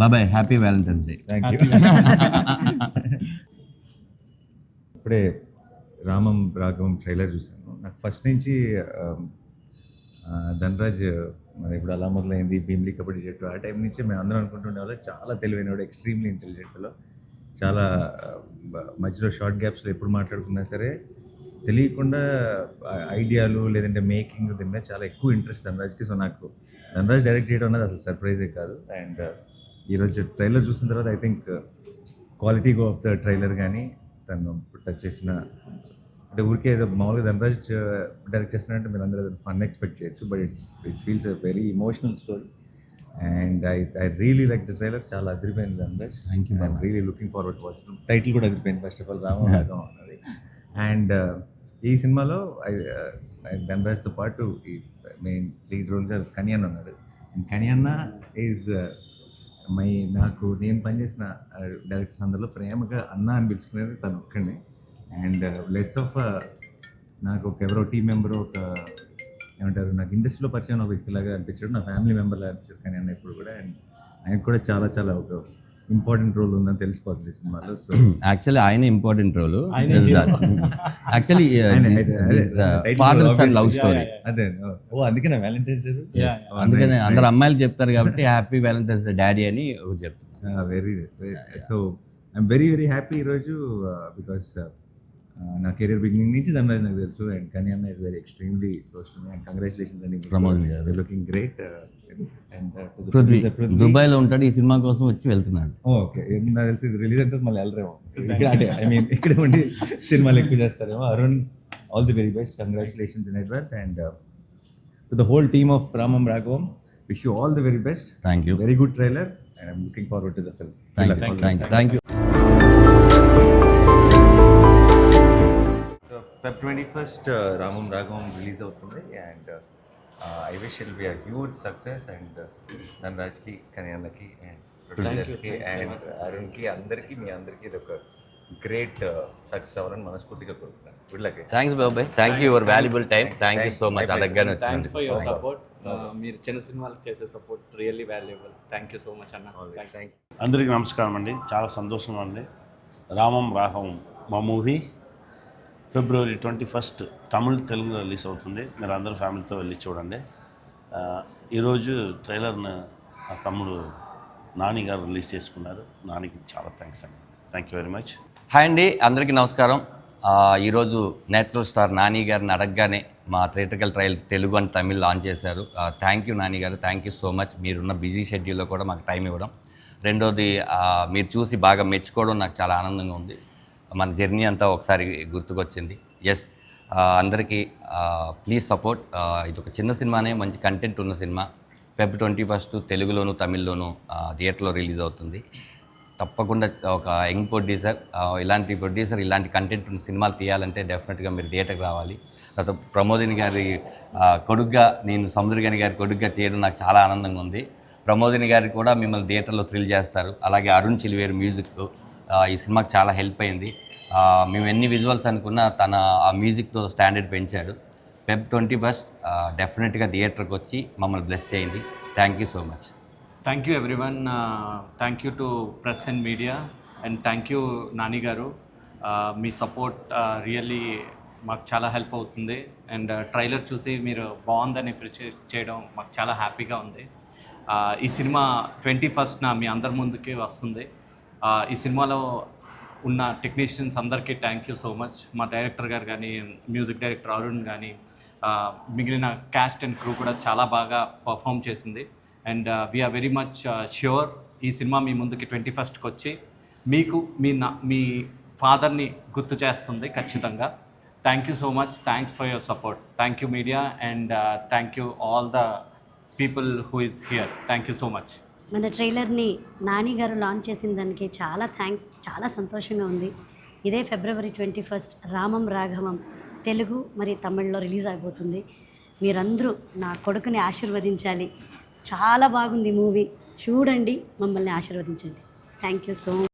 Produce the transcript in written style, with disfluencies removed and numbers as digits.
బాబాయ్ happy Valentine's day. Thank you. ఇప్పుడే రామం రాఘవం trailer చూశాను. నాకు ఫస్ట్ నుంచి ధనరాజ్ మరి ఇప్పుడు అలా మొదలైంది భీమ్లీ కబడ్డీ జట్టు ఆ టైం నుంచి మేము అందరం అనుకుంటుండే వాళ్ళు చాలా తెలివైనవాడు, ఎక్స్ట్రీమ్లీ ఇంటెలిజెంట్లో, చాలా మధ్యలో షార్ట్ గ్యాప్స్లో ఎప్పుడు మాట్లాడుకున్నా సరే తెలియకుండా ఐడియాలు లేదంటే మేకింగ్ దీని మీద చాలా ఎక్కువ ఇంట్రెస్ట్ ధనరాజ్కి. సో నాకు ధనరాజ్ డైరెక్ట్ చేయడం అన్నది అసలు సర్ప్రైజే కాదు. అండ్ ఈరోజు ట్రైలర్ చూసిన తర్వాత I think quality of the trailer కానీ తను టచ్ చేసిన అంటే ఊరికే ఏదో మామూలుగా ధనరాజ్ డైరెక్ట్ చేస్తున్నారంటే మీరు అందరూ ఫన్ ఎక్స్పెక్ట్ చేయొచ్చు, but it feels a very emotional story. And I really like the trailer. చాలా అదిరిపోయింది Dhanraj. I'm really looking forward to watch. Title కూడా అదిరిపోయింది ఫస్ట్ ఆఫ్ ఆల్, రామం అన్నది. అండ్ ఈ సినిమాలో ధనరాజ్తో పాటు ఈ మెయిన్ లీడ్ రోల్గా కనియన్న ఉన్నాడు. కనియన్న ఈజ్ నేను పనిచేసిన డైరెక్టర్స్ అందరిలో ప్రేమగా అన్న అని పిలుచుకునేది తను ఒక్కడే. అండ్ లెస్ ఆఫ్ నాకు ఎవరో టీం మెంబరు ఏమంటారు నాకు ఇండస్ట్రీలో పరిచయం ఒక వ్యక్తిలాగా అనిపించాడు, నా ఫ్యామిలీ మెంబర్లా అనిపించాడు కానీ అన్న ఇప్పుడు కూడా. అండ్ ఆయనకు కూడా చాలా చాలా ఒక ఇంపార్టెంట్ రోల్ ఉందని తెలిసిపోతుంది సినిమాలో. సో యాక్చువల్లీ ఆయన important role. Actually father son love story. అదే అందుకే నా వ్యాలంటైన్స్ డే, అందుకనే అందరు అమ్మాయిలు చెప్తారు కాబట్టి హ్యాపీ వ్యాలంటైన్స్ డే డాడీ అని చెప్తున్నారు. Very so I'm very very happy ఈరోజు బికాస్ నా కెరీర్ బిగినింగ్ నుంచి ధనరాజ్ నాకు తెలుసు. And Kaniyanna is very extremely close to me. And congratulations అండి ప్రమోద్ గారు, లుకింగ్ గ్రేట్. దుబాయ్లో ఉంటాడు, ఈ సినిమా కోసం వచ్చి వెళ్తున్నాడు. ఓకే, నాకు తెలిసి ఇది రిలీజ్ అయితే మళ్ళీ వెళ్ళరేమో ఇక్కడ, అంటే ఐ మీన్ ఇక్కడ ఉండి సినిమాలు ఎక్కువ చేస్తారేమో. Arun, all the very best, congratulations in advance. And to the whole team of Ramam Raghavam, wish you all the very best. Thank you. Very good trailer and I'm looking forward to the film. Thank you. Feb 21st Ramam Raghavam release అవుతుంది. And I wish it be a huge success. And ధనరాజ్కి, కనియన్నకి, and ప్రొడ్యూసర్స్కి, and అరుణ్కి, అందరికీ మీ అందరికీ ఇది ఒక గ్రేట్ సక్సెస్ అవ్వాలని మనస్ఫూర్తిగా కోరుకుంటున్నాను. Good luck. థ్యాంక్స్ బాబాయ్, thank you your valuable time. Thank you so much. అడగగానే థ్యాంక్స్ ఫర్ యువర్ సపోర్ట్. మీరు చిన్న సినిమాలకు చేసే support really valuable. Thank you so much అన్న. Thank you. అందరికీ నమస్కారం అండి. చాలా సంతోషంగా అండి. రామం రాఘవం మా మూవీ February 21st తమిళ్, తెలుగులో రిలీజ్ అవుతుంది. మీరు అందరూ ఫ్యామిలీతో వెళ్ళి చూడండి. ఈరోజు ట్రైలర్ని నా తమ్ముడు నాని గారు రిలీజ్ చేసుకున్నారు. నానికి చాలా థ్యాంక్స్ అండి. Thank you very much. Hi అండి, అందరికీ నమస్కారం. ఈరోజు నేచురల్ స్టార్ నాని గారిని అడగగానే మా theatrical trial Telugu and Tamil launch చేశారు. థ్యాంక్ యూ నాని గారు, థ్యాంక్ యూ సో మచ్. మీరున్న బిజీ షెడ్యూల్లో కూడా మాకు టైం ఇవ్వడం. రెండోది మీరు చూసి బాగా మెచ్చుకోవడం నాకు చాలా ఆనందంగా ఉంది. మన జర్నీ అంతా ఒకసారి గుర్తుకొచ్చింది. ఎస్, అందరికీ ప్లీజ్ సపోర్ట్. ఇది ఒక చిన్న సినిమానే, మంచి కంటెంట్ ఉన్న సినిమా. Feb 21st తెలుగులోను తమిళ్లోను థియేటర్లో రిలీజ్ అవుతుంది. తప్పకుండా ఒక యంగ్ ప్రొడ్యూసర్, ఇలాంటి కంటెంట్ ఉన్న సినిమాలు తీయాలంటే డెఫినెట్గా మీరు థియేటర్కి రావాలి. తర్వాత ప్రమోదిని గారి కొడుగ్గా, నేను సముద్రగని గారి కొడుగ్గా చేయడం నాకు చాలా ఆనందంగా ఉంది. ప్రమోదిని గారికి కూడా మిమ్మల్ని థియేటర్లో థ్రిల్ చేస్తారు. అలాగే అరుణ్ చిలివేరు మ్యూజిక్ ఈ సినిమాకి చాలా హెల్ప్ అయింది. మేము ఎన్ని విజువల్స్ అనుకున్నా తన ఆ మ్యూజిక్తో స్టాండర్డ్ పెంచాడు. Feb 21st డెఫినెట్గా థియేటర్కి వచ్చి మమ్మల్ని బ్లెస్ చేయండి. Thank you so much. Thank you everyone. Thank you to press and media, and thank you Nani గారు. మీ సపోర్ట్ రియల్లీ మాకు చాలా హెల్ప్ అవుతుంది. అండ్ ట్రైలర్ చూసి మీరు బాగుందని అప్రిషియేట్ చేయడం మాకు చాలా హ్యాపీగా ఉంది. ఈ సినిమా 21st మీ అందరి ముందుకి వస్తుంది. ఈ సినిమాలో ఉన్న టెక్నీషియన్స్ అందరికీ థ్యాంక్ యూ సో మచ్. మా డైరెక్టర్ గారు కానీ, మ్యూజిక్ డైరెక్టర్ అరుణ్ కానీ, మిగిలిన క్యాస్ట్ అండ్ క్రూ కూడా చాలా బాగా పర్ఫామ్ చేసింది. And we are very much sure ఈ సినిమా మీ ముందుకి 21st వచ్చి మీకు మీ ఫాదర్ని గుర్తు చేస్తుంది ఖచ్చితంగా. Thank you so much. Thanks for your support. Thank you media, and thank you all the people who is here. Thank you so much. మన ట్రైలర్ని నాని గారు లాంచ్ చేసిన దానికి చాలా థ్యాంక్స్. చాలా సంతోషంగా ఉంది. ఇదే February 21st రామం రాఘవం తెలుగు మరి తమిళ్లో రిలీజ్ అయిపోతుంది. మీరందరూ నా కొడుకుని ఆశీర్వదించాలి. చాలా బాగుంది మూవీ, చూడండి, మమ్మల్ని ఆశీర్వదించండి. Thank you so much.